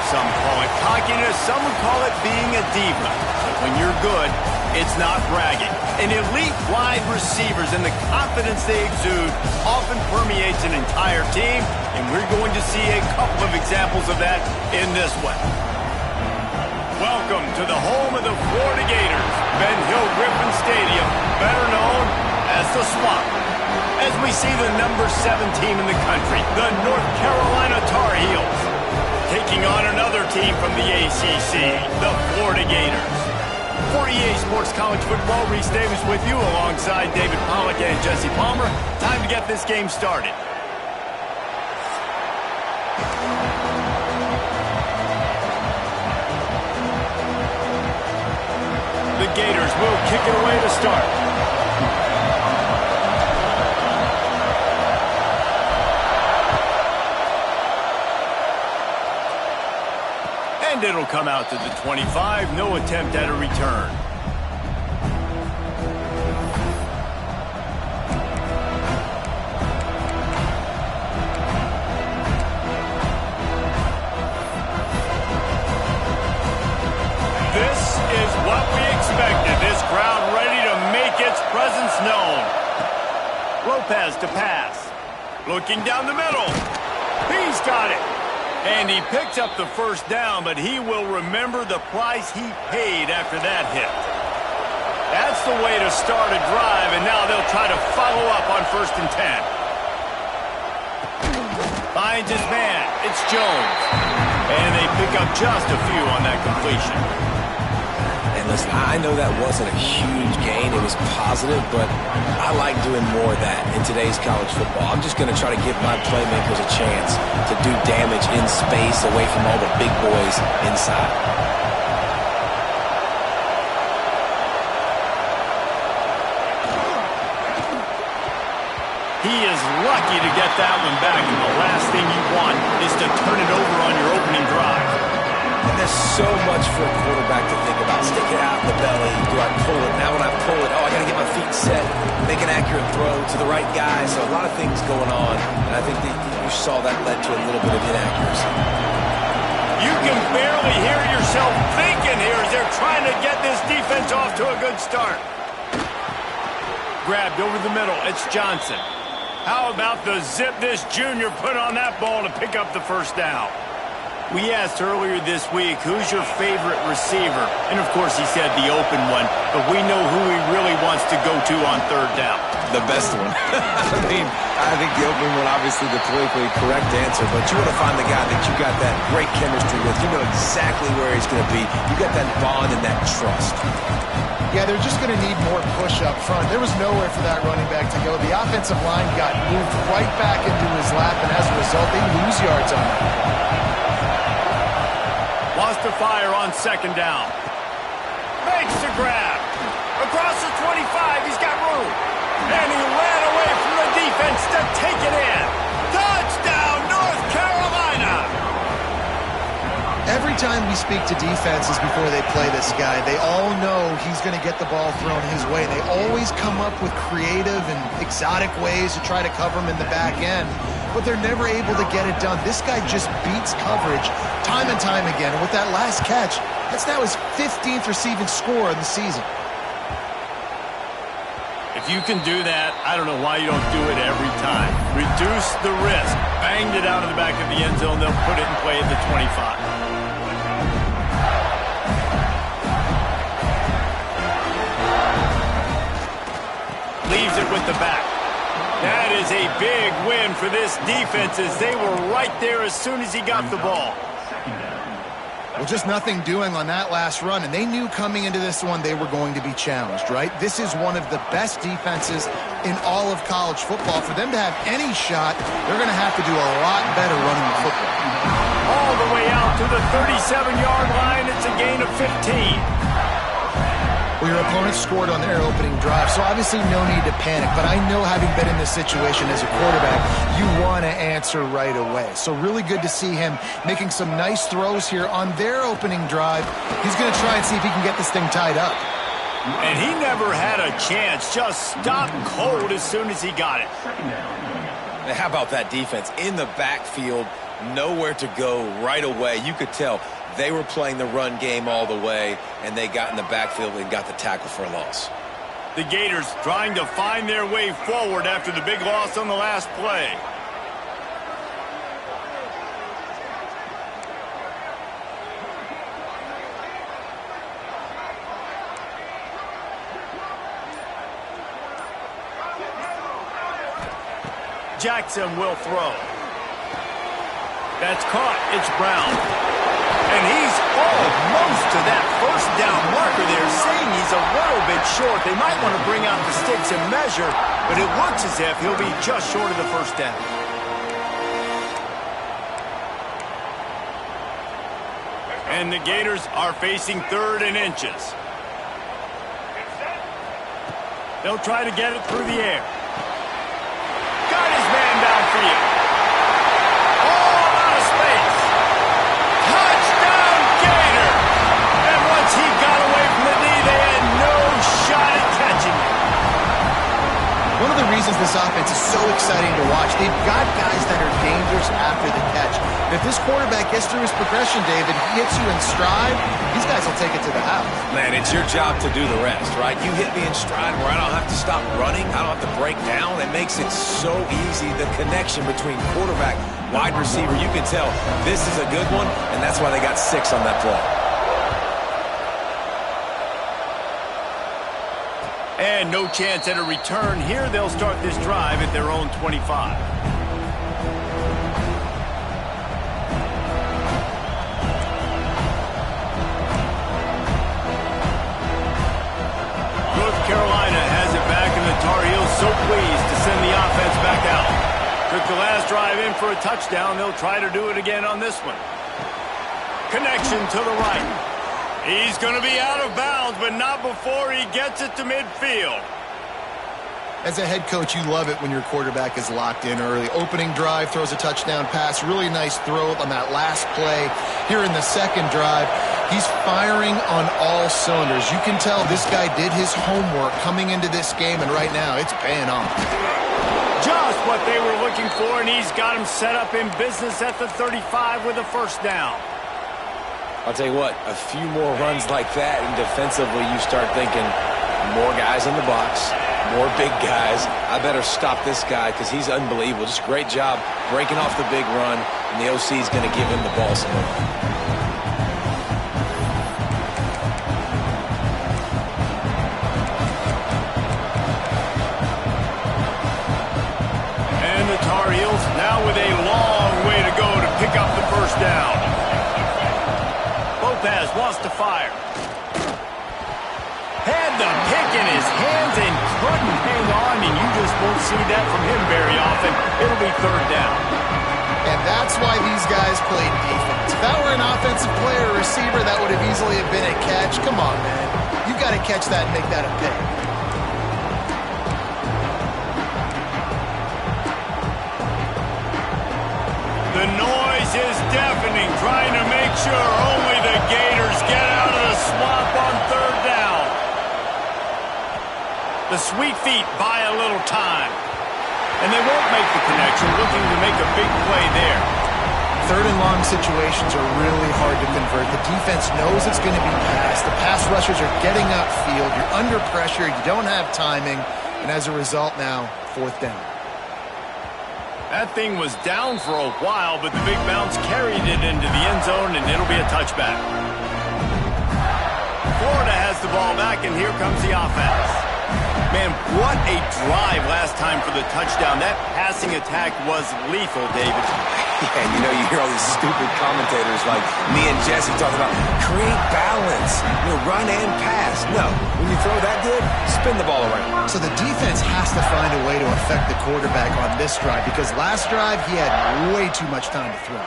some call it cockiness, some would call it being a diva. But when you're good, it's not bragging. An elite wide receivers and the confidence they exude often permeates an entire team, and we're going to see a couple of examples of that in this one. Welcome to the home of the Florida Gators, Ben Hill Griffin Stadium, better known as the Swamp. As we see the number 7 team in the country, the North Carolina Tar Heels, taking on another team from the ACC, the Florida Gators. For EA Sports College Football, Reese Davis with you alongside David Pollack and Jesse Palmer. Time to get this game started. The Gators will kick it away to start. And it'll come out to the 25. No attempt at a return. This is what we expected. This crowd ready to make its presence known. Lopez to pass. Looking down the middle. He's got it. And he picks up the first down, but he will remember the price he paid after that hit. That's the way to start a drive, and now they'll try to follow up on 1st and 10. Finds his man. It's Jones. And they pick up just a few on that completion. And listen, I know that wasn't a huge gain. It was positive, but I like doing more of that in today's college football. I'm just going to try to give my playmakers a chance to do damage in space away from all the big boys inside. He is lucky to get that one back, and the last thing you want is to turn it over on your opening drive. And there's so much for a quarterback to think about. Stick it out in the belly. Do I pull it? Now when I pull it, I got to get my feet set, make an accurate throw to the right guy. So a lot of things going on, and I think that you saw that led to a little bit of inaccuracy. You can barely hear yourself thinking here as they're trying to get this defense off to a good start. Grabbed over the middle. It's Johnson. How about the zip this junior put on that ball to pick up the first down? We asked earlier this week, who's your favorite receiver? And, of course, he said the open one, but we know who he really wants to go to on 3rd down. The best one. I think the open one, obviously the politically correct answer, but you want to find the guy that you got that great chemistry with. You know exactly where he's going to be. You got that bond and that trust. Yeah, they're just going to need more push up front. There was nowhere for that running back to go. The offensive line got moved right back into his lap, and as a result, they lose yards on it. Lost to fire on 2nd down. Makes the grab. Across the 25, he's got room. And he ran away from the defense to take it in. Touchdown, North Carolina! Every time we speak to defenses before they play this guy, they all know he's going to get the ball thrown his way. They always come up with creative and exotic ways to try to cover him in the back end, but they're never able to get it done. This guy just beats coverage time and time again. And with that last catch, that's now his 15th receiving score of the season. If you can do that, I don't know why you don't do it every time. Reduce the risk. Banged it out of the back of the end zone. They'll put it in play at the 25. Leaves it with the back. That is a big win for this defense as they were right there as soon as he got the ball. Well, just nothing doing on that last run, and they knew coming into this one they were going to be challenged, right? This is one of the best defenses in all of college football. For them to have any shot, they're going to have to do a lot better running the football. All the way out to the 37-yard line. It's a gain of 15. Well, your opponent scored on their opening drive, so obviously no need to panic. But I know, having been in this situation as a quarterback, you want to answer right away. So really good to see him making some nice throws here on their opening drive. He's going to try and see if he can get this thing tied up. And he never had a chance. Just stopped cold as soon as he got it. How about that defense in the backfield, nowhere to go right away. You could tell they were playing the run game all the way, and they got in the backfield and got the tackle for a loss. The Gators trying to find their way forward after the big loss on the last play. Jackson will throw. That's caught. It's Brown. And he's almost to that first down marker there, saying he's a little bit short. They might want to bring out the sticks and measure, but it looks as if he'll be just short of the first down. And the Gators are facing 3rd and inches. They'll try to get it through the air. Got his man downfield. All out of space. Touchdown, Gator! And once he got away from the knee, they had no shot at catching him. One of the reasons this offense is so exciting to watch, they've got guys that are dangerous after the catch. And if this quarterback gets through his progression, David, he hits you in stride, these guys will take it to the house. Man, it's your job to do the rest, right? You hit me in stride where I don't have to stop running. I don't have to break down. It makes it so easy. The connection between quarterback, wide receiver, you can tell this is a good one, and that's why they got 6 on that play. And no chance at a return here. They'll start this drive at their own 25. North Carolina has it back, and the Tar Heels so pleased to send the offense back out. Took the last drive in for a touchdown. They'll try to do it again on this one. Connection to the right. He's going to be out of bounds, but not before he gets it to midfield. As a head coach, you love it when your quarterback is locked in early. Opening drive, throws a touchdown pass. Really nice throw on that last play. Here in the second drive, he's firing on all cylinders. You can tell this guy did his homework coming into this game, and right now it's paying off. Just what they were looking for, and he's got him set up in business at the 35 with a first down. I'll tell you what, a few more runs like that, and defensively you start thinking more guys in the box, more big guys. I better stop this guy because he's unbelievable. Just a great job breaking off the big run, and the OC is going to give him the ball some more. And the Tar Heels now with a long way to go to pick up the first down. Lopez wants to fire. Had the pick in his hands and couldn't hang on, and you just won't see that from him very often. It'll be 3rd down. And that's why these guys played defense. If that were an offensive player or receiver, that would have easily have been a catch. Come on, man. You've got to catch that and make that a pick. The noise is deafening, trying to make sure only the Gators get out of the swamp on 3rd down. The Sweet Feet buy a little time. And they won't make the connection, looking to make a big play there. 3rd and long situations are really hard to convert. The defense knows it's going to be passed. The pass rushers are getting upfield. You're under pressure. You don't have timing. And as a result now, 4th down. That thing was down for a while, but the big bounce carried it into the end zone, and it'll be a touchback. Florida has the ball back, and here comes the offense. Man, what a drive last time for the touchdown. That passing attack was lethal, David. Yeah, you know, you hear all these stupid commentators like me and Jesse talking about create balance, run and pass. No, when you throw that good, spin the ball around. So the defense has to find a way to affect the quarterback on this drive because last drive he had way too much time to throw.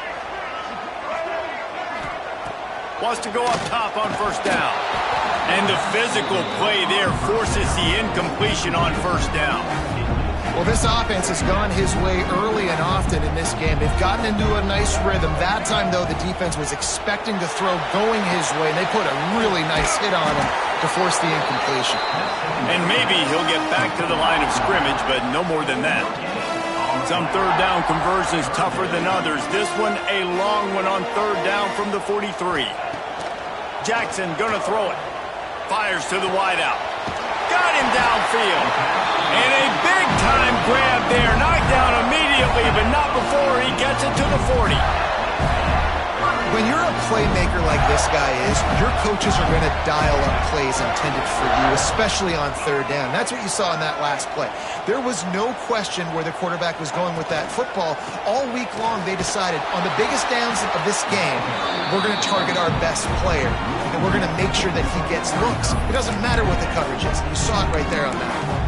Wants to go up top on 1st down. And the physical play there forces the incompletion on 1st down. Well, this offense has gone his way early and often in this game. They've gotten into a nice rhythm. That time, though, the defense was expecting to throw going his way, and they put a really nice hit on him to force the incompletion. And maybe he'll get back to the line of scrimmage, but no more than that. Some third down conversions tougher than others. This one a long one on third down from the 43. Jackson gonna throw it. Fires to the wideout. Got him downfield. And a big-time grab there. Knocked down immediately, but not before he gets it to the 40. When you're a playmaker like this guy is, your coaches are going to dial up plays intended for you, especially on third down. That's what you saw in that last play. There was no question where the quarterback was going with that football. All week long, they decided on the biggest downs of this game, we're going to target our best player, and we're going to make sure that he gets looks. It doesn't matter what the coverage is. You saw it right there on that.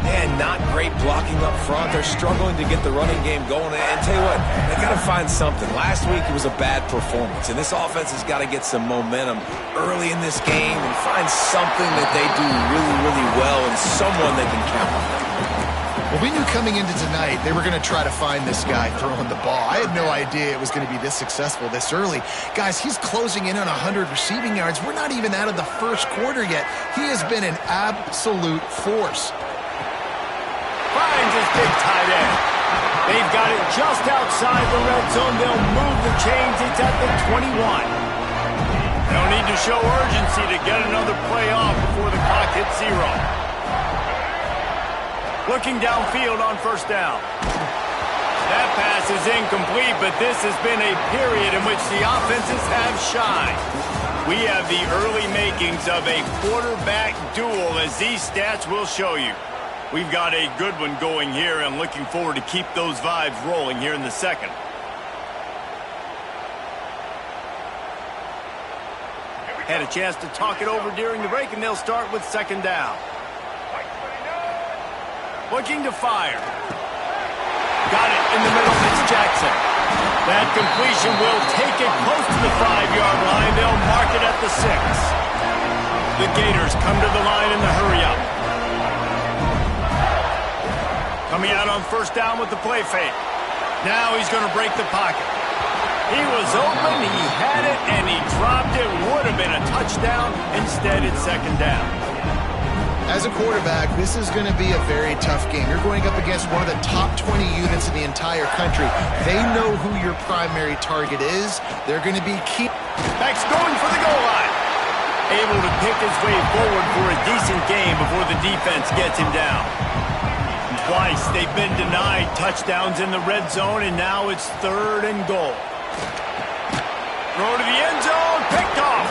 And not great blocking up front. They're struggling to get the running game going. And tell you what, they got to find something. Last week it was a bad performance, and this offense has got to get some momentum early in this game and find something that they do really, really well and someone they can count on. Well, we knew coming into tonight they were going to try to find this guy throwing the ball. I had no idea it was going to be this successful this early. Guys, he's closing in on 100 receiving yards. We're not even out of the first quarter yet. He has been an absolute force. Finds his big tight end. They've got it just outside the red zone. They'll move the chains. It's at the 21. They'll need to show urgency to get another play off before the clock hits 0. Looking downfield on first down. That pass is incomplete, but this has been a period in which the offenses have shined. We have the early makings of a quarterback duel, as these stats will show you. We've got a good one going here, and looking forward to keep those vibes rolling here in the second. Had a chance to talk it over during the break, and they'll start with second down. Looking to fire. Got it in the middle. It's Jackson. That completion will take it close to the 5-yard line. They'll mark it at the 6. The Gators come to the line in the hurry-up. Coming out on first down with the play fake. Now he's going to break the pocket. He was open, he had it, and he dropped it. Would have been a touchdown. Instead, it's second down. As a quarterback, this is going to be a very tough game. You're going up against one of the top 20 units in the entire country. They know who your primary target is. They're going to be key. Beck's going for the goal line. Able to pick his way forward for a decent game before the defense gets him down. Twice they've been denied touchdowns in the red zone, and now it's third and goal. Throw to the end zone, picked off.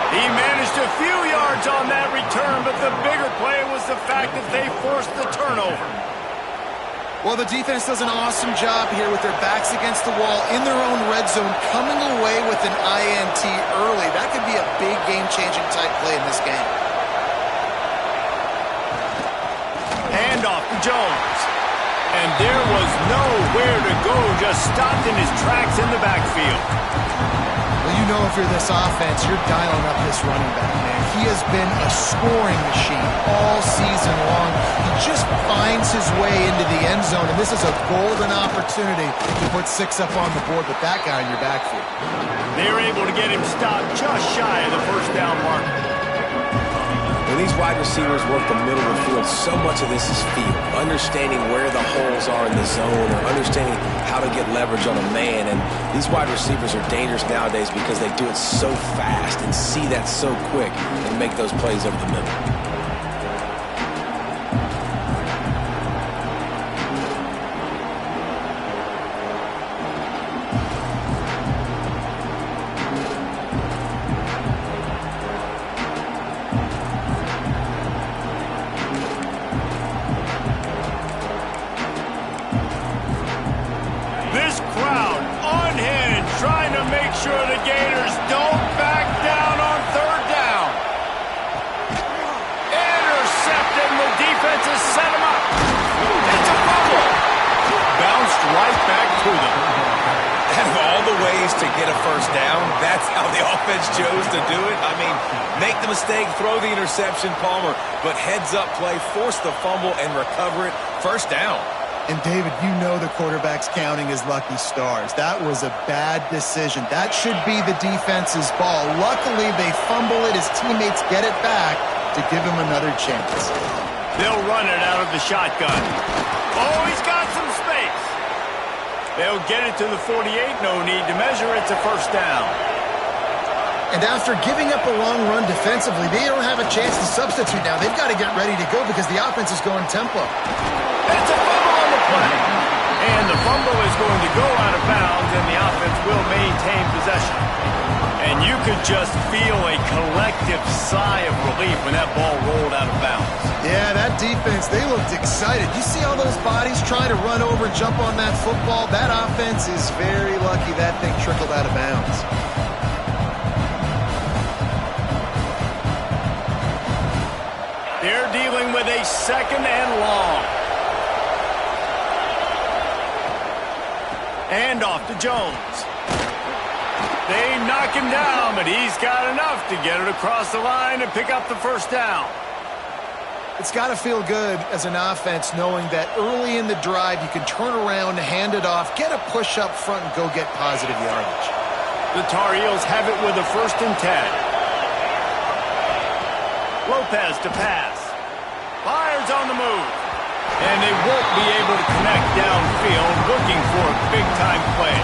He managed a few yards on that return, but the bigger play was the fact that they forced the turnover. Well, the defense does an awesome job here with their backs against the wall in their own red zone, coming away with an INT early. That could be a big game-changing type play in this game. Handoff to Jones. And there was nowhere to go, just stopped in his tracks in the backfield. Well, you know if you're this offense, you're dialing up this running back, man. He has been a scoring machine all season long. He just finds his way into the end zone, and this is a golden opportunity to put 6 up on the board with that guy in your backfield. They were able to get him stopped just shy of the first down mark. When these wide receivers work the middle of the field, so much of this is feel. Understanding where the holes are in the zone, or understanding how to get leverage on a man. And these wide receivers are dangerous nowadays because they do it so fast and see that so quick and make those plays over the middle. To get a first down, that's how the offense chose to do it. I mean, make the mistake, throw the interception, Palmer, but heads-up play, force the fumble, and recover it. First down. And, David, you know the quarterback's counting his lucky stars. That was a bad decision. That should be the defense's ball. Luckily, they fumble it. His teammates get it back to give him another chance. They'll run it out of the shotgun. Oh, he's got some space. They'll get it to the 48. No need to measure. It's a first down. And after giving up a long run defensively, they don't have a chance to substitute now. They've got to get ready to go because the offense is going tempo. It's a fumble on the play. And the fumble is going to go out of bounds, and the offense will maintain possession. And you could just feel a collective sigh of relief when that ball rolled out of bounds. Yeah, that defense, they looked excited. You see all those bodies trying to run over and jump on that football? That offense is very lucky that thing trickled out of bounds. They're dealing with a second and long. And off to Jones. They knock him down, but he's got enough to get it across the line and pick up the first down. It's got to feel good as an offense knowing that early in the drive you can turn around, hand it off, get a push up front, and go get positive yardage. The Tar Heels have it with a 1st and 10. Lopez to pass. Fires on the move. And they won't be able to connect downfield, looking for a big-time play.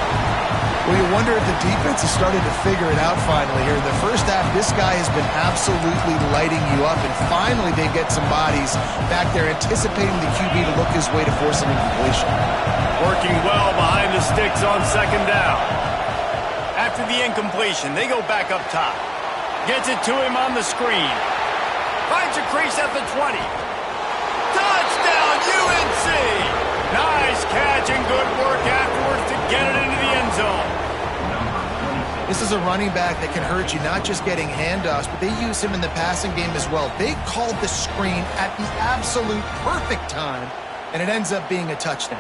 Well, you wonder if the defense has started to figure it out finally here. In the first half, this guy has been absolutely lighting you up, and finally they get some bodies back there anticipating the QB to look his way to force an incompletion. Working well behind the sticks on 2nd down. After the incompletion, they go back up top. Gets it to him on the screen. Finds a crease at the 20. Touchdown, UNC! Nice catch and good work afterwards to get it into the end zone. This is a running back that can hurt you, not just getting handoffs, but they use him in the passing game as well. They called the screen at the absolute perfect time, and it ends up being a touchdown.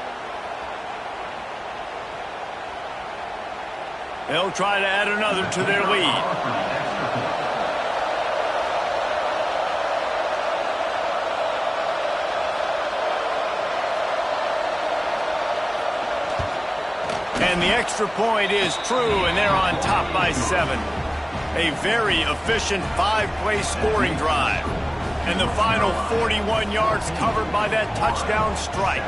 They'll try to add another to their lead. And the extra point is true, and they're on top by 7. A very efficient 5-play scoring drive. And the final 41 yards covered by that touchdown strike.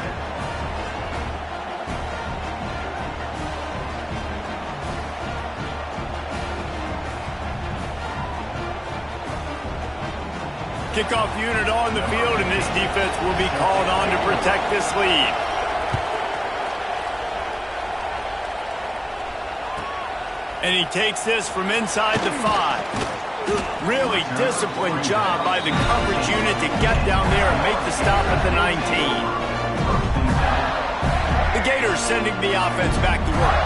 Kickoff unit on the field, and this defense will be called on to protect this lead. And he takes this from inside the 5. Really disciplined job by the coverage unit to get down there and make the stop at the 19. The Gators sending the offense back to work.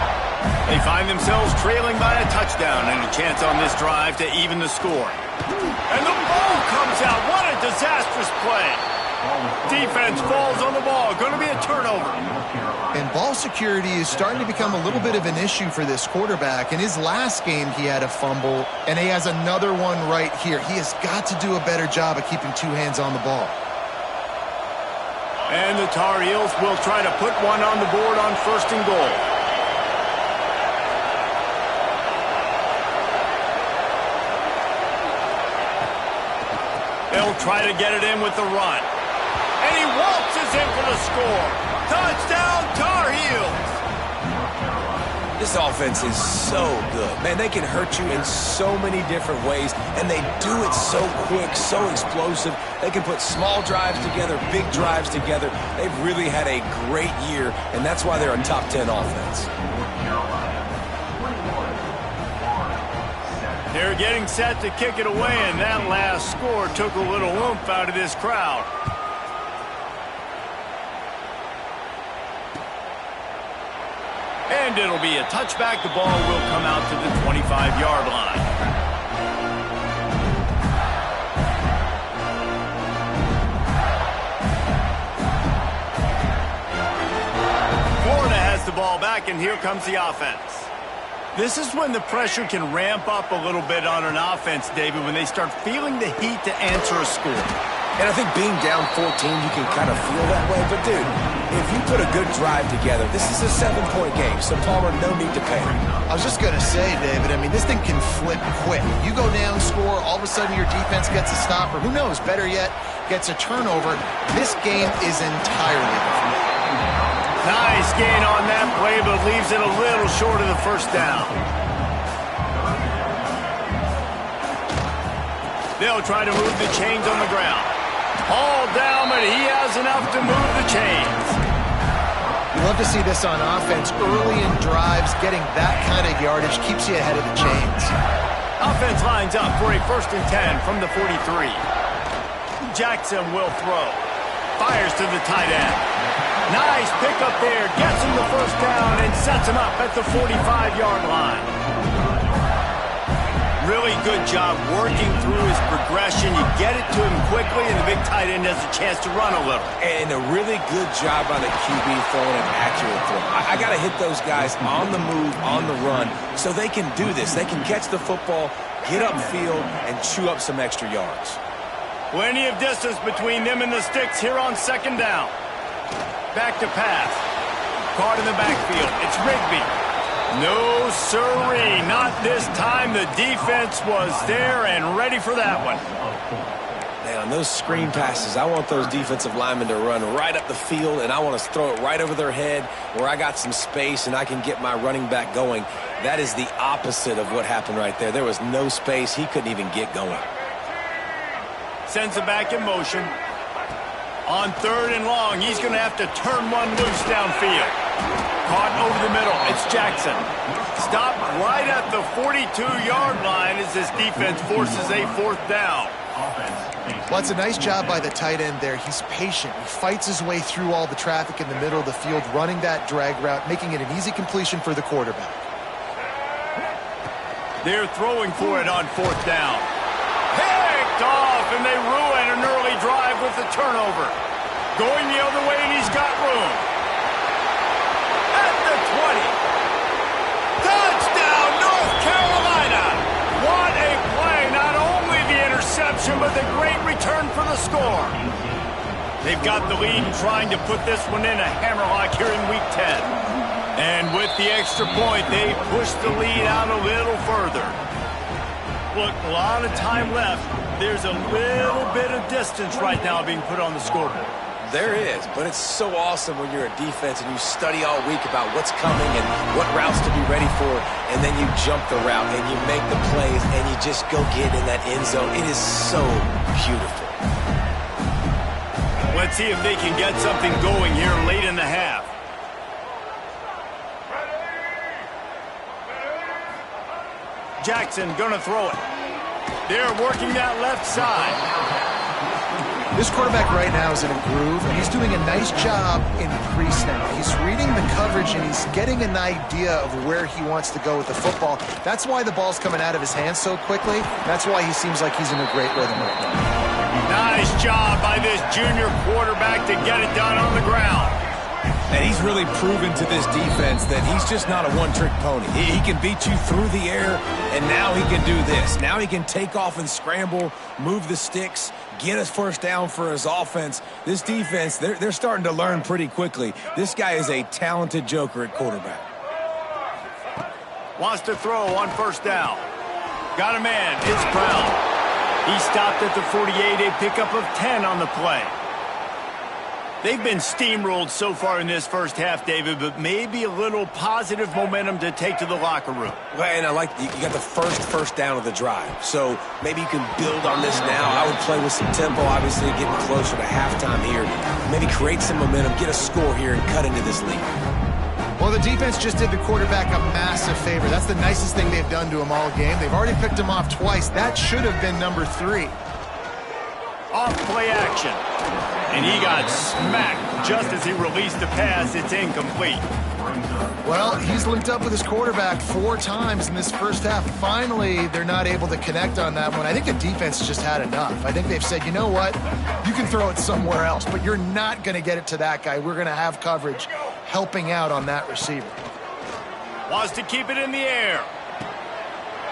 They find themselves trailing by a touchdown and a chance on this drive to even the score. And the ball comes out. What a disastrous play. Defense falls on the ball. Going to be a turnover. And ball security is starting to become a little bit of an issue for this quarterback. In his last game, he had a fumble, and he has another one right here. He has got to do a better job of keeping 2 hands on the ball. And the Tar Heels will try to put one on the board on 1st and goal. They'll try to get it in with the run. And he waltzes in for the score. Touchdown, Tar Heels! This offense is so good. Man, they can hurt you in so many different ways, and they do it so quick, so explosive. They can put small drives together, big drives together. They've really had a great year, and that's why they're a top 10 offense. They're getting set to kick it away, and that last score took a little oomph out of this crowd. And it'll be a touchback. The ball will come out to the 25-yard line. Florida has the ball back, and here comes the offense. This is when the pressure can ramp up a little bit on an offense, David, when they start feeling the heat to answer a score. And I think being down 14, you can kind of feel that way. But, dude, if you put a good drive together, this is a 7-point game. So, Palmer, no need to panic. I was just going to say, David, I mean, this thing can flip quick. You go down, score, all of a sudden your defense gets a stop, or who knows, better yet, gets a turnover, this game is entirely different. Nice gain on that play, but leaves it a little short of the first down. They'll try to move the chains on the ground. All down, but he has enough to move the chains. You love to see this on offense. Early in drives, getting that kind of yardage keeps you ahead of the chains. Offense lines up for a 1st and 10 from the 43. Jackson will throw. Fires to the tight end. Nice pickup there. Gets him the first down and sets him up at the 45-yard line. Really good job working through his progression. You get it to him quickly, and the big tight end has a chance to run a little. And a really good job by the QB throwing an accurate throw. I got to hit those guys on the move, on the run, so they can do this. They can catch the football, get upfield, and chew up some extra yards. Plenty of distance between them and the sticks here on 2nd down. Back to pass. Caught in the backfield. It's Rigby. No, sirree, not this time. The defense was there and ready for that one. Man, on those screen passes, I want those defensive linemen to run right up the field, and I want to throw it right over their head where I got some space and I can get my running back going. That is the opposite of what happened right there. There was no space. He couldn't even get going. Sends it back in motion. On 3rd and long, he's going to have to turn one loose downfield. Caught over the middle. It's Jackson. Stopped right at the 42-yard line as this defense forces a 4th down. Well, it's a nice job by the tight end there. He's patient. He fights his way through all the traffic in the middle of the field, running that drag route, making it an easy completion for the quarterback. They're throwing for it on 4th down. Picked off, and they ruin an early drive with the turnover. Going the other way, and he's got room. At the 20. Touchdown, North Carolina. What a play. Not only the interception, but the great return for the score. They've got the lead and trying to put this one in a hammerlock here in Week 10. And with the extra point, they push the lead out a little further. Look, a lot of time left. There's a little bit of distance right now being put on the scoreboard. There is, but it's so awesome when you're a defense and you study all week about what's coming and what routes to be ready for, and then you jump the route and you make the plays and you just go get in that end zone. It is so beautiful. Let's see if they can get something going here late in the half. Jackson gonna throw it. They're working that left side. This quarterback right now is in a groove, and he's doing a nice job in pre-snap. He's reading the coverage, and he's getting an idea of where he wants to go with the football. That's why the ball's coming out of his hands so quickly. That's why he seems like he's in a great rhythm right now. Nice job by this junior quarterback to get it done on the ground. And he's really proven to this defense that he's just not a one-trick pony. He can beat you through the air, and now he can do this. Now he can take off and scramble, move the sticks, get us 1st down for his offense. This defense, they're starting to learn pretty quickly. This guy is a talented joker at quarterback. Wants to throw on 1st down. Got a man. It's Brown. He stopped at the 48, a pickup of 10 on the play. They've been steamrolled so far in this first half, David, but maybe a little positive momentum to take to the locker room. Well, and I like you got the first down of the drive, so maybe you can build on this now. I would play with some tempo, obviously, getting closer to halftime here. Maybe create some momentum, get a score here, and cut into this lead. Well, the defense just did the quarterback a massive favor. That's the nicest thing they've done to him all game. They've already picked him off twice. That should have been number 3. Off play action. And he got smacked just as he released the pass. It's incomplete. Well, he's linked up with his quarterback 4 times in this first half. Finally, they're not able to connect on that one. I think the defense just had enough. I think they've said, you know what? You can throw it somewhere else, but you're not going to get it to that guy. We're going to have coverage helping out on that receiver. Wants to keep it in the air.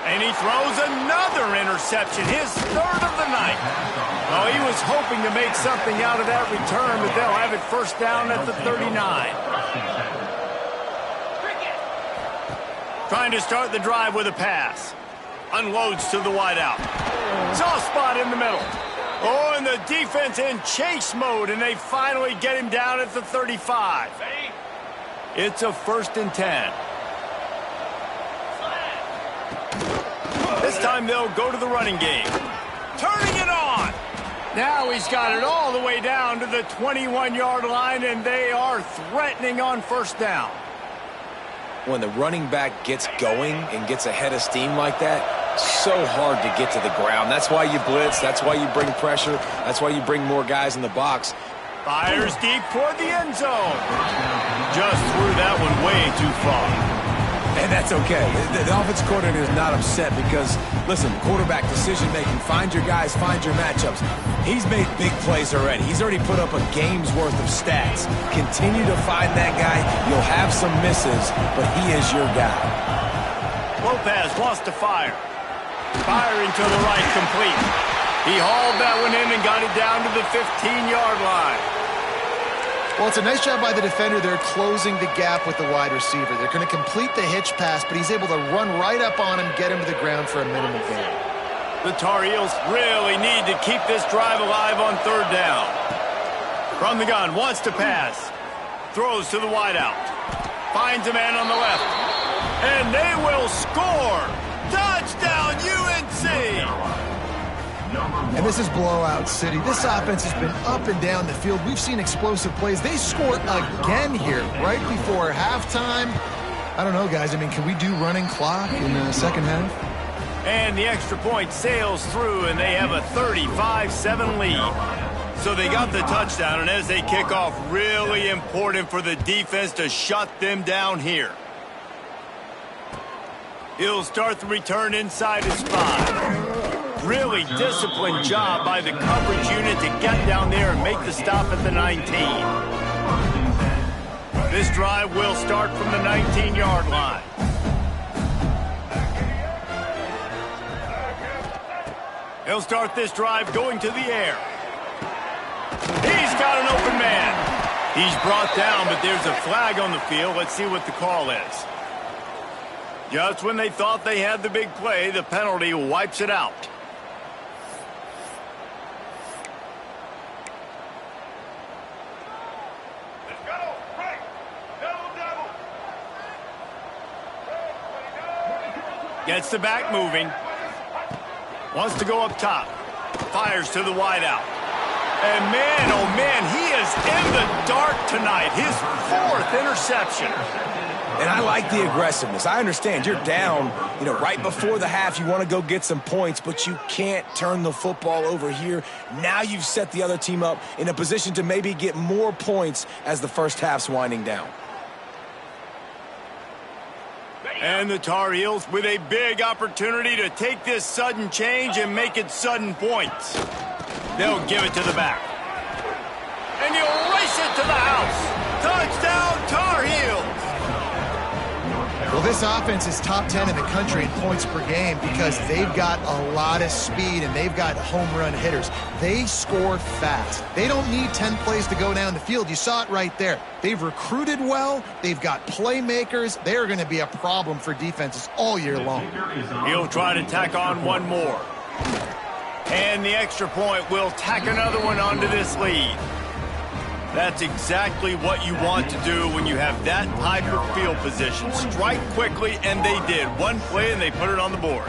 And he throws another interception, his 3rd of the night. Oh, he was hoping to make something out of that return, but they'll have it 1st down at the 39. Trying to start the drive with a pass. Unloads to the wideout. Soft spot in the middle. Oh, and the the defense in chase mode, and they finally get him down at the 35. It's a 1st and 10. This time they'll go to the running game. Turning it on. Now he's got it all the way down to the 21-yard line, and they are threatening on 1st down. When the running back gets going and gets ahead of steam like that, so hard to get to the ground. That's why you blitz. That's why you bring pressure. That's why you bring more guys in the box. Fires deep toward the end zone. Just threw that one way too far. And that's okay. The offensive coordinator is not upset because, listen, quarterback decision-making, find your guys, find your matchups. He's made big plays already. He's already put up a game's worth of stats. Continue to find that guy. You'll have some misses, but he is your guy. Lopez wants to fire. Firing to the right, complete. He hauled that one in and got it down to the 15-yard line. Well, it's a nice job by the defender. They're closing the gap with the wide receiver. They're going to complete the hitch pass, but he's able to run right up on him, get him to the ground for a minimum gain. The Tar Heels really need to keep this drive alive on 3rd down. From the gun, wants to pass. Throws to the wideout. Finds a man on the left. And they will score. Touchdown, UNC! And this is blowout city. This offense has been up and down the field. We've seen explosive plays. They scored again here right before halftime. I don't know, guys. I mean, can we do running clock in the 2nd half? And the extra point sails through, and they have a 35-7 lead. So they got the touchdown, and as they kick off, really important for the defense to shut them down here. He'll start the return inside his 5. Really disciplined job by the coverage unit to get down there and make the stop at the 19. This drive will start from the 19-yard line. He'll start this drive going to the air. He's got an open man. He's brought down, but there's a flag on the field. Let's see what the call is. Just when they thought they had the big play, the penalty wipes it out. Gets the back moving. Wants to go up top. Fires to the wideout. And man, oh man, he is in the dark tonight. His 4th interception. And I like the aggressiveness. I understand you're down, right before the half. You want to go get some points, but you can't turn the football over here. Now you've set the other team up in a position to maybe get more points as the 1st half's winding down. And the Tar Heels with a big opportunity to take this sudden change and make it sudden points. They'll give it to the back. And he'll race it to the house. Touchdown, Tar Heels. Well, this offense is top 10 in the country in points per game because they've got a lot of speed and they've got home run hitters. They score fast. They don't need 10 plays to go down the field. You saw it right there. They've recruited well. They've got playmakers. They're going to be a problem for defenses all year long. He'll try to tack on one more. And the extra point will tack another one onto this lead. That's exactly what you want to do when you have that type of field position. Strike quickly, and they did. One play, and they put it on the board.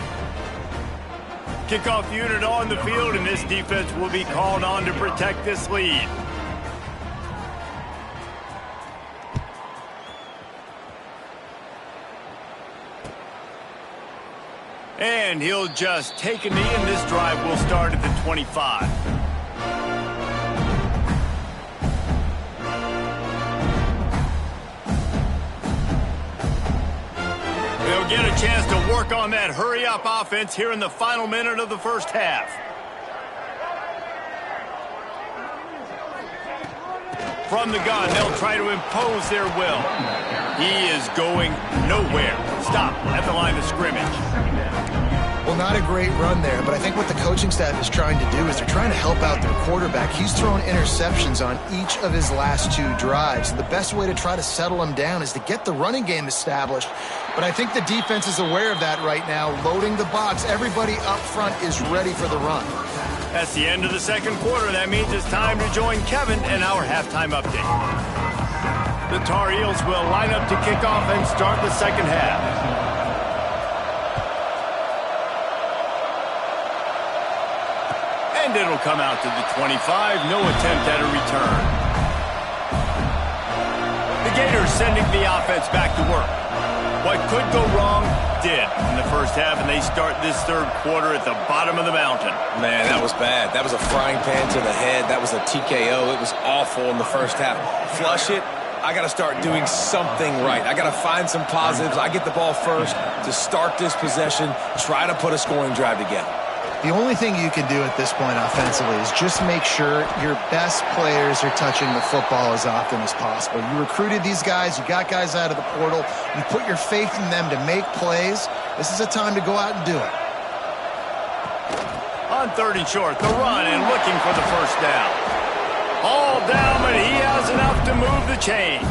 Kickoff unit on the field, and this defense will be called on to protect this lead. And he'll just take a knee, and this drive will start at the 25. They'll get a chance to work on that hurry-up offense here in the final minute of the 1st half. From the gun, they'll try to impose their will. He is going nowhere. Stop at the line of scrimmage. Well, not a great run there, but I think what the coaching staff is trying to do is they're trying to help out their quarterback. He's thrown interceptions on each of his last 2 drives. The best way to try to settle him down is to get the running game established. But I think the defense is aware of that right now, loading the box. Everybody up front is ready for the run. That's the end of the second quarter. That means it's time to join Kevin in our halftime update. The Tar Heels will line up to kick off and start the second half. And it'll come out to the 25. No attempt at a return. The Gators sending the offense back to work. What could go wrong did in the first half, and they start this third quarter at the bottom of the mountain. Man, that was bad. That was a frying pan to the head. That was a TKO. It was awful in the first half. Flush it. I got to start doing something right. I got to find some positives. I get the ball first to start this possession, try to put a scoring drive together. The only thing you can do at this point offensively is just make sure your best players are touching the football as often as possible. You recruited these guys. You got guys out of the portal. You put your faith in them to make plays. This is a time to go out and do it. On third and short, the run and looking for the first down. All down, but he has enough to move the chains.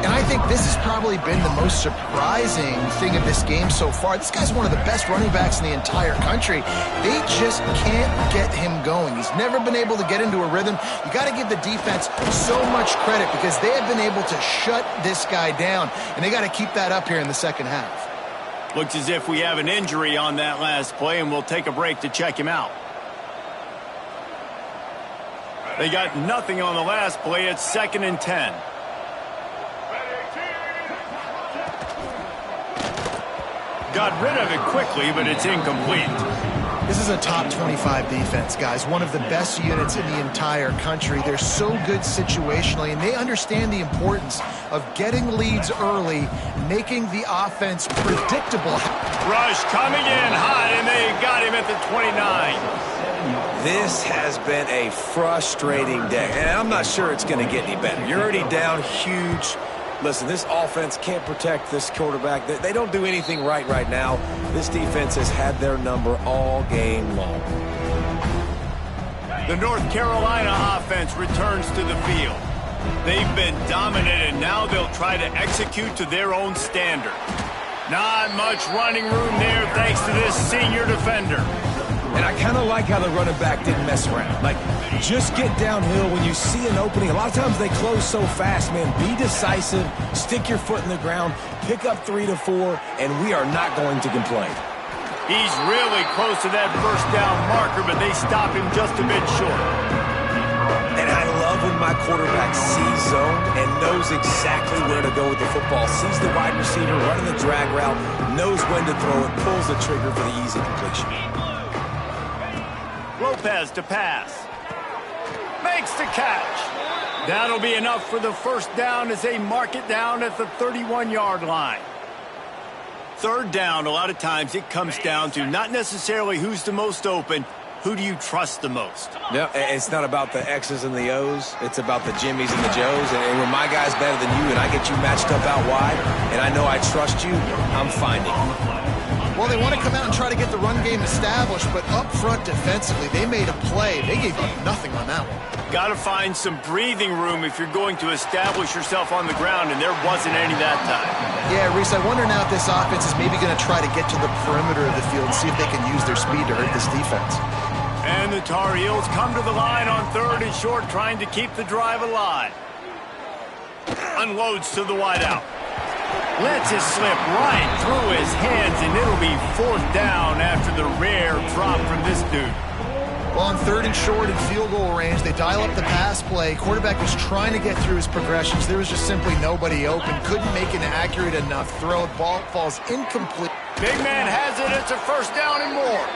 And I think this has probably been the most surprising thing of this game so far. This guy's one of the best running backs in the entire country. They just can't get him going. He's never been able to get into a rhythm. You got to give the defense so much credit because they have been able to shut this guy down, and they got to keep that up here in the second half. Looks as if we have an injury on that last play, and we'll take a break to check him out. They got nothing on the last play. It's 2nd and 10. Got rid of it quickly, but it's incomplete. This is a top 25 defense, guys. One of the best units in the entire country. They're so good situationally, and they understand the importance of getting leads early, making the offense predictable. Rush coming in hot, and they got him at the 29. This has been a frustrating day, and I'm not sure it's going to get any better. You're already down huge. Listen, this offense can't protect this quarterback. They don't do anything right now. This defense has had their number all game long. The North Carolina offense returns to the field. They've been dominant, and now they'll try to execute to their own standard. Not much running room there thanks to this senior defender. And I kind of like how the running back didn't mess around. Like, just get downhill when you see an opening. A lot of times they close so fast, man. Be decisive, stick your foot in the ground, pick up 3 to 4, and we are not going to complain. He's really close to that first down marker, but they stop him just a bit short. And I love when my quarterback sees zone and knows exactly where to go with the football. Sees the wide receiver running the drag route, knows when to throw it, pulls the trigger for the easy completion. Lopez to pass. Makes the catch. That'll be enough for the first down as they mark it down at the 31-yard line. Third down, a lot of times it comes down to not necessarily who's the most open, who do you trust the most? No, it's not about the X's and the O's. It's about the Jimmies and the Joes. And when my guy's better than you and I get you matched up out wide and I know I trust you, I'm finding you. Well, they want to come out and try to get the run game established, but up front defensively, they made a play. They gave up nothing on that one. Got to find some breathing room if you're going to establish yourself on the ground, and there wasn't any that time. Yeah, Reese, I wonder now if this offense is maybe going to try to get to the perimeter of the field and see if they can use their speed to hurt this defense. And the Tar Heels come to the line on third and short, trying to keep the drive alive. Unloads to the wideout. Lets it slip right through his hands, and it'll be fourth down after the rare drop from this dude. Well, on third and short and field goal range, they dial up the pass play. Quarterback was trying to get through his progressions. There was just simply nobody open. Couldn't make an accurate enough throw. Ball falls incomplete. Big man has it. It's a first down and more.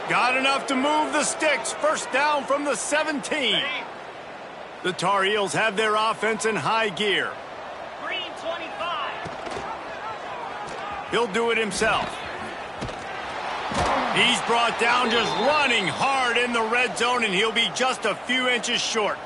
Got enough to move the sticks. First down from the 17. The Tar Heels have their offense in high gear. Green 25. He'll do it himself. He's brought down just running hard in the red zone, and he'll be just a few inches short.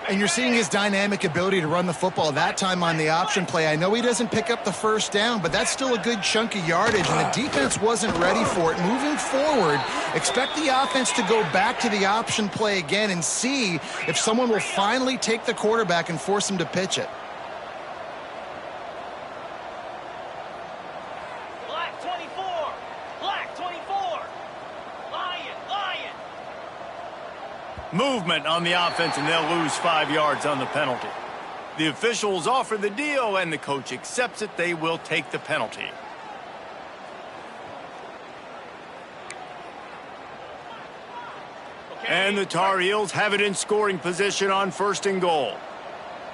And you're seeing his dynamic ability to run the football, that time on the option play. I know he doesn't pick up the first down, but that's still a good chunk of yardage, and the defense wasn't ready for it. Moving forward, expect the offense to go back to the option play again and see if someone will finally take the quarterback and force him to pitch it. Black 24. Black 24. Line Movement on the offense, and they'll lose 5 yards on the penalty. The officials offer the deal, and the coach accepts it. They will take the penalty. And the Tar Heels have it in scoring position on 1st and goal.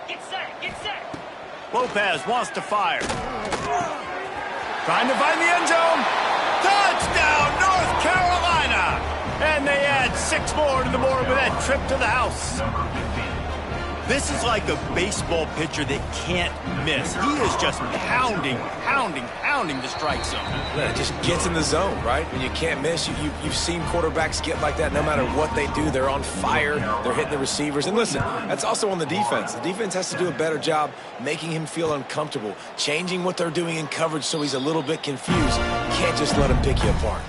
Get set, get set. Lopez wants to fire. Trying to find the end zone. Touchdown, North Carolina! And they add 6 more to the board with that trip to the house. This is like a baseball pitcher that can't miss. He is just pounding the strike zone. Yeah, it just gets in the zone, right? When you can't miss, you've seen quarterbacks get like that no matter what they do. They're on fire. They're hitting the receivers. And listen, that's also on the defense. The defense has to do a better job making him feel uncomfortable, changing what they're doing in coverage so he's a little bit confused. You can't just let him pick you apart.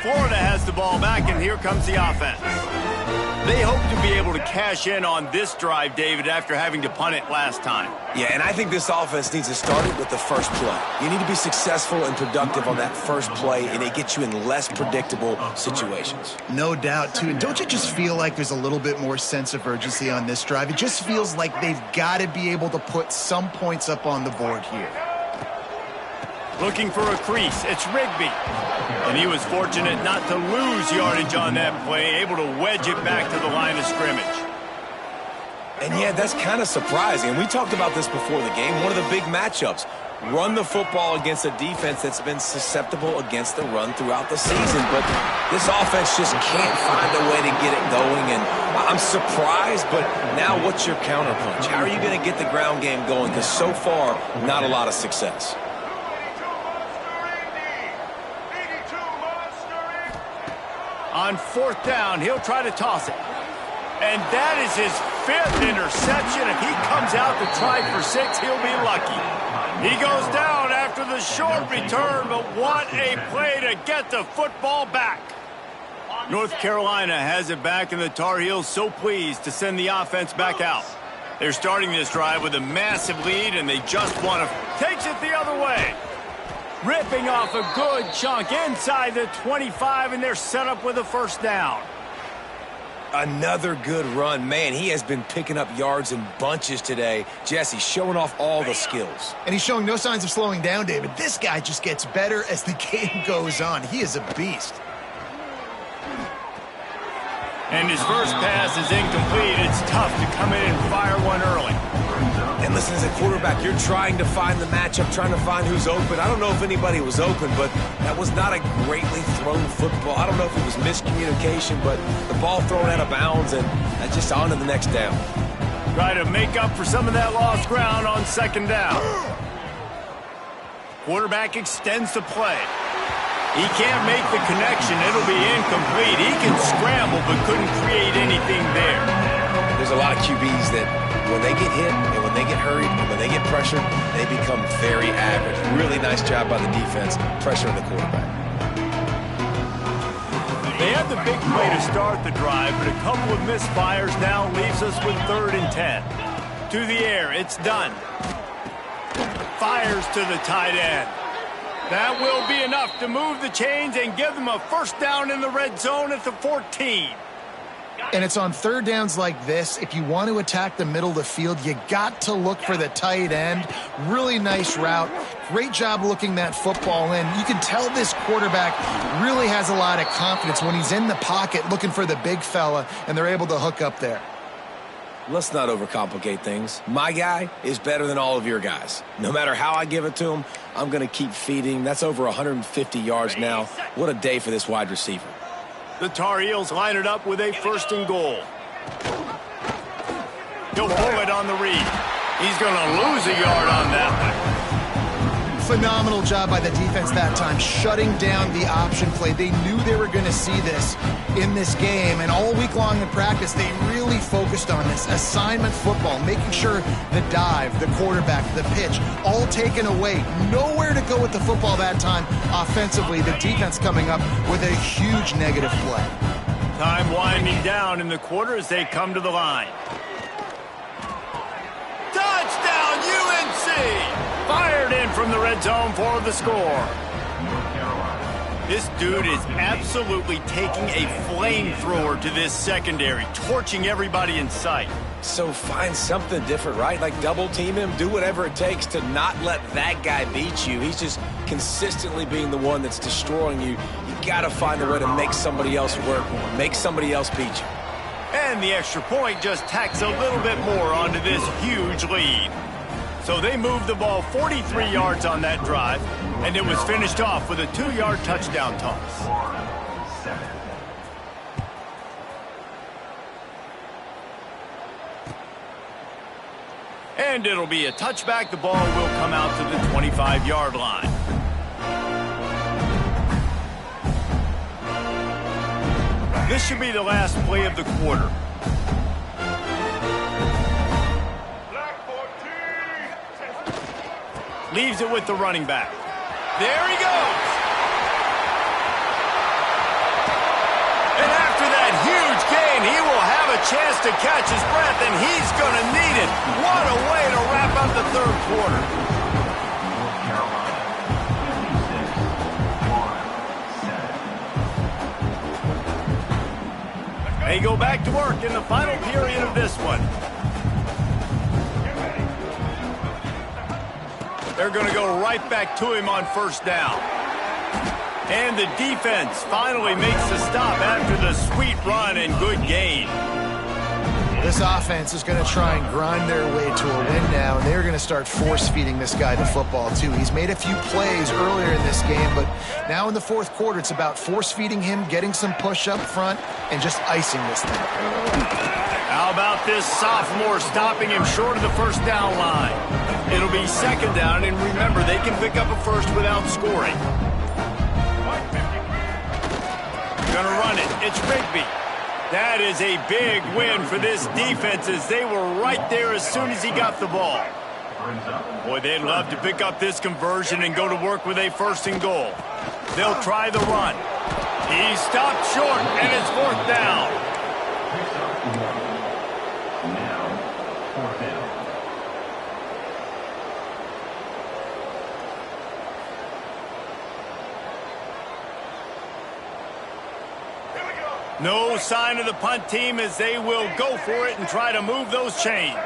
Florida has the ball back, and here comes the offense. They hope to be able to cash in on this drive, David, after having to punt it last time. Yeah, and I think this offense needs to start it with the first play. You need to be successful and productive on that first play, and it gets you in less predictable situations. No doubt, too. And don't you just feel like there's a little bit more sense of urgency on this drive? It just feels like they've got to be able to put some points up on the board here. Looking for a crease, it's Rigby. And he was fortunate not to lose yardage on that play, able to wedge it back to the line of scrimmage. And yeah, that's kind of surprising. And we talked about this before the game. One of the big matchups. Run the football against a defense that's been susceptible against the run throughout the season. But this offense just can't find a way to get it going. And I'm surprised, but now what's your counterpunch? How are you going to get the ground game going? Because so far, not a lot of success. On 4th down, he'll try to toss it. And that is his 5th interception. If he comes out to try for 6, he'll be lucky. He goes down after the short return, but what a play to get the football back. North Carolina has it back, and the Tar Heels so pleased to send the offense back out. They're starting this drive with a massive lead, and they just want to takes it the other way. Ripping off a good chunk inside the 25, and they're set up with a 1st down. Another good run. Man, he has been picking up yards in bunches today. Jesse showing off all the skills. And he's showing no signs of slowing down, David. This guy just gets better as the game goes on. He is a beast. And his first pass is incomplete. It's tough to come in and fire one early. And listen, as a quarterback, you're trying to find the matchup, trying to find who's open. I don't know if anybody was open, but that was not a greatly thrown football. I don't know if it was miscommunication, but the ball thrown out of bounds and just on to the next down. Try to make up for some of that lost ground on 2nd down. Quarterback extends the play. He can't make the connection. It'll be incomplete. He can scramble, but couldn't create anything there. There's a lot of QBs that when they get hit and when they get hurried and when they get pressured, they become very average. Really nice job by the defense pressuring the quarterback. They had the big play to start the drive, but a couple of misfires now leaves us with 3rd and 10. To the air, it's done. Fires to the tight end. That will be enough to move the chains and give them a 1st down in the red zone at the 14. And it's on 3rd downs like this. If you want to attack the middle of the field, you got to look for the tight end. Really nice route. Great job looking that football in. You can tell this quarterback really has a lot of confidence when he's in the pocket looking for the big fella, and they're able to hook up there. Let's not overcomplicate things. My guy is better than all of your guys. No matter how I give it to him, I'm going to keep feeding. That's over 150 yards now. What a day for this wide receiver. The Tar Heels line it up with a 1st and goal. He'll pull it on the read. He's going to lose a yard on that one. Phenomenal job by the defense that time, shutting down the option play. They knew they were going to see this in this game, and all week long in practice, they really focused on this. Assignment football, making sure the dive, the quarterback, the pitch, all taken away. Nowhere to go with the football that time offensively. The defense coming up with a huge negative play. Time winding down in the quarter as they come to the line. Touchdown, UNC! Fired in from the red zone for the score. This dude is absolutely taking a flamethrower to this secondary, torching everybody in sight. So find something different, right? Like double team him, do whatever it takes to not let that guy beat you. He's just consistently being the one that's destroying you. You got to find a way to make somebody else work more, make somebody else beat you. And the extra point just tacks a little bit more onto this huge lead. So they moved the ball 43 yards on that drive, and it was finished off with a 2-yard touchdown toss. And it'll be a touchback. The ball will come out to the 25-yard line. This should be the last play of the quarter. Leaves it with the running back. There he goes. And after that huge gain, he will have a chance to catch his breath, and he's going to need it. What a way to wrap up the third quarter. They go back to work in the final period of this one. They're going to go right back to him on first down. And the defense finally makes a stop after the sweet run and good gain. This offense is going to try and grind their way to a win now, and they're going to start force-feeding this guy the football, too. He's made a few plays earlier in this game, but now in the fourth quarter, it's about force-feeding him, getting some push up front, and just icing this thing. How about this sophomore stopping him short of the first down line? It'll be second down, and remember, they can pick up a first without scoring. Gonna run it. It's Rigby. That is a big win for this defense as they were right there as soon as he got the ball. Boy, they'd love to pick up this conversion and go to work with a first and goal. They'll try the run. He stopped short, and it's fourth down. No sign of the punt team as they will go for it and try to move those chains.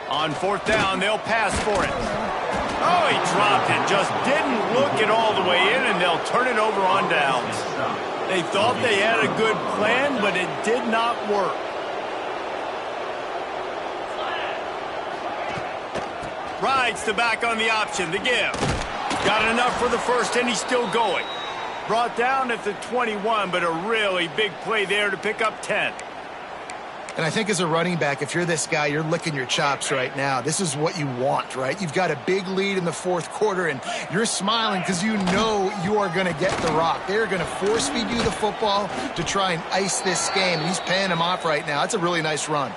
On fourth down, they'll pass for it. Oh, he dropped it. Just didn't look it all the way in, and they'll turn it over on downs. They thought they had a good plan, but it did not work. Rides the back on the option, the give. Got enough for the first, and he's still going. Brought down at the 21, but a really big play there to pick up 10. And I think as a running back, if you're this guy, you're licking your chops right now. This is what you want, right? You've got a big lead in the fourth quarter, and you're smiling because you know you are going to get the rock. They're going to force-feed you the football to try and ice this game. He's paying him off right now. That's a really nice run.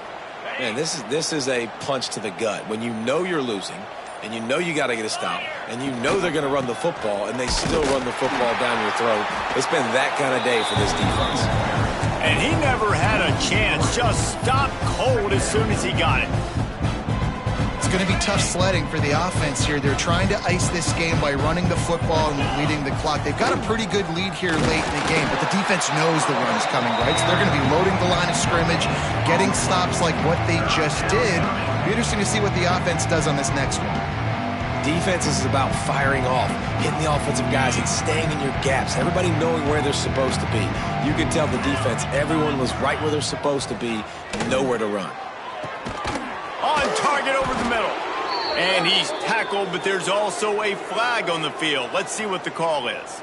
Man, this is a punch to the gut. When you know you're losing, and you know you got to get a stop, and you know they're going to run the football, and they still run the football down your throat. It's been that kind of day for this defense. And he never had a chance, just stopped cold as soon as he got it. It's going to be tough sledding for the offense here. They're trying to ice this game by running the football and leading the clock. They've got a pretty good lead here late in the game, but the defense knows the run's coming, right? So they're going to be loading the line of scrimmage, getting stops like what they just did. It'll be interesting to see what the offense does on this next one. Defense is about firing off, hitting the offensive guys, and staying in your gaps. Everybody knowing where they're supposed to be. You can tell the defense, everyone was right where they're supposed to be, nowhere to run. On target over the middle. And he's tackled, but there's also a flag on the field. Let's see what the call is.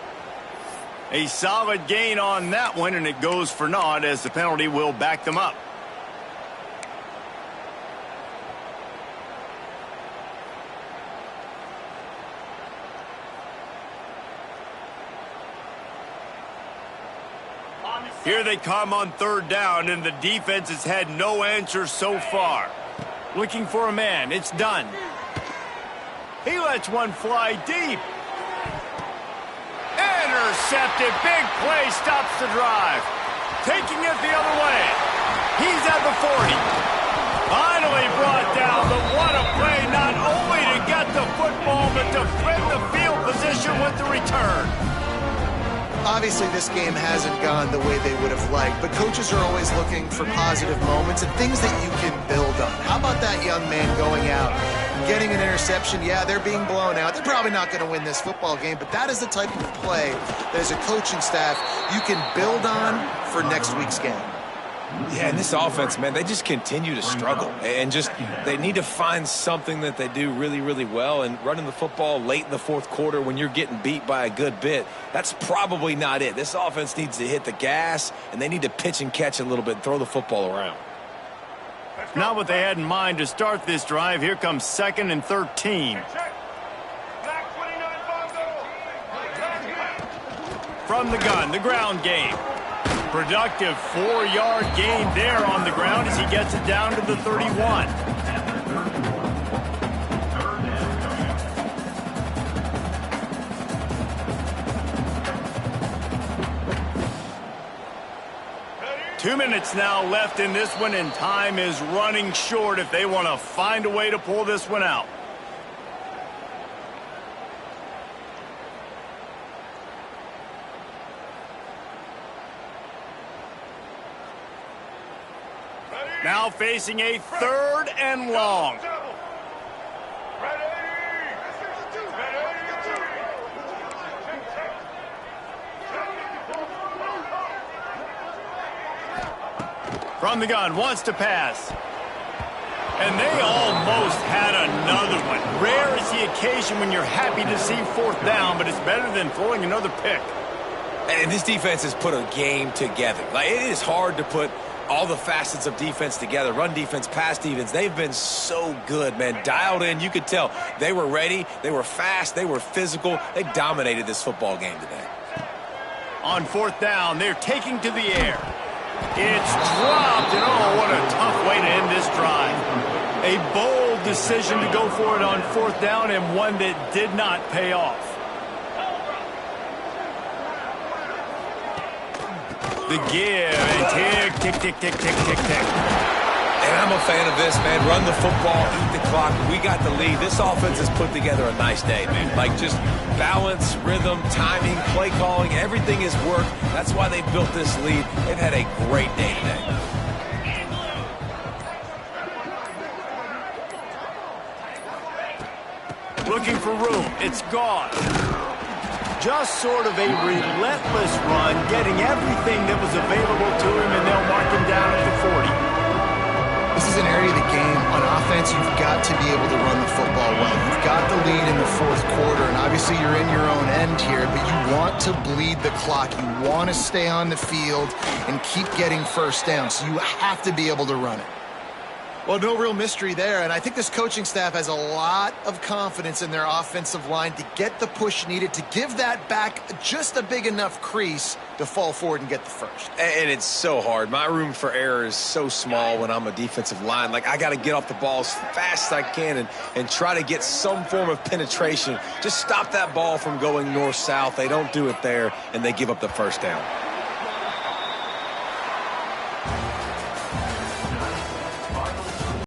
A solid gain on that one, and it goes for naught as the penalty will back them up. Here they come on third down, and the defense has had no answer so far. Looking for a man. It's done. He lets one fly deep. Intercepted. Big play stops the drive. Taking it the other way. He's at the 40. Finally brought down, but what a play, not only to get the football, but to flip the field position with the return. Obviously, this game hasn't gone the way they would have liked, but coaches are always looking for positive moments and things that you can build on. How about that young man going out, getting an interception? Yeah, they're being blown out. They're probably not going to win this football game, but that is the type of play that as a coaching staff you can build on for next week's game. Yeah, and this offense, man, they just continue to struggle. And just they need to find something that they do really, really well. And running the football late in the fourth quarter when you're getting beat by a good bit, that's probably not it. This offense needs to hit the gas, and they need to pitch and catch a little bit and throw the football around. Not what they had in mind to start this drive. Here comes 2nd and 13. From the gun, the ground game. Productive 4-yard gain there on the ground as he gets it down to the 31. Two minutes now left in this one, and time is running short if they want to find a way to pull this one out. Now facing a 3rd and long. From the gun, wants to pass. And they almost had another one. Rare is the occasion when you're happy to see 4th down, but it's better than throwing another pick. And this defense has put a game together. Like, it is hard to put all the facets of defense together. Run defense, pass defense. They've been so good, man. Dialed in. You could tell they were ready. They were fast. They were physical. They dominated this football game today. On 4th down, they're taking to the air. It's dropped, and oh, what a tough way to end this drive. A bold decision to go for it on 4th down, and one that did not pay off. The give, and tick, tick, tick, tick, tick, tick, tick. And I'm a fan of this, man. Run the football, eat the clock. We got the lead. This offense has put together a nice day, man. Like, just balance, rhythm, timing, play calling, everything has worked. That's why they built this lead. They've had a great day today. Looking for room. It's gone. Just sort of a relentless run, getting everything that was available to him, and they'll mark him down at the 40. This is an area of the game. On offense, you've got to be able to run the football well. You've got the lead in the 4th quarter, and obviously you're in your own end here, but you want to bleed the clock. You want to stay on the field and keep getting 1st down, so you have to be able to run it. Well, no real mystery there, and I think this coaching staff has a lot of confidence in their offensive line to get the push needed to give that back just a big enough crease to fall forward and get the 1st. And it's so hard. My room for error is so small when I'm a defensive line. Like, I got to get off the ball as fast as I can and try to get some form of penetration. Just stop that ball from going north-south. They don't do it there, and they give up the 1st down.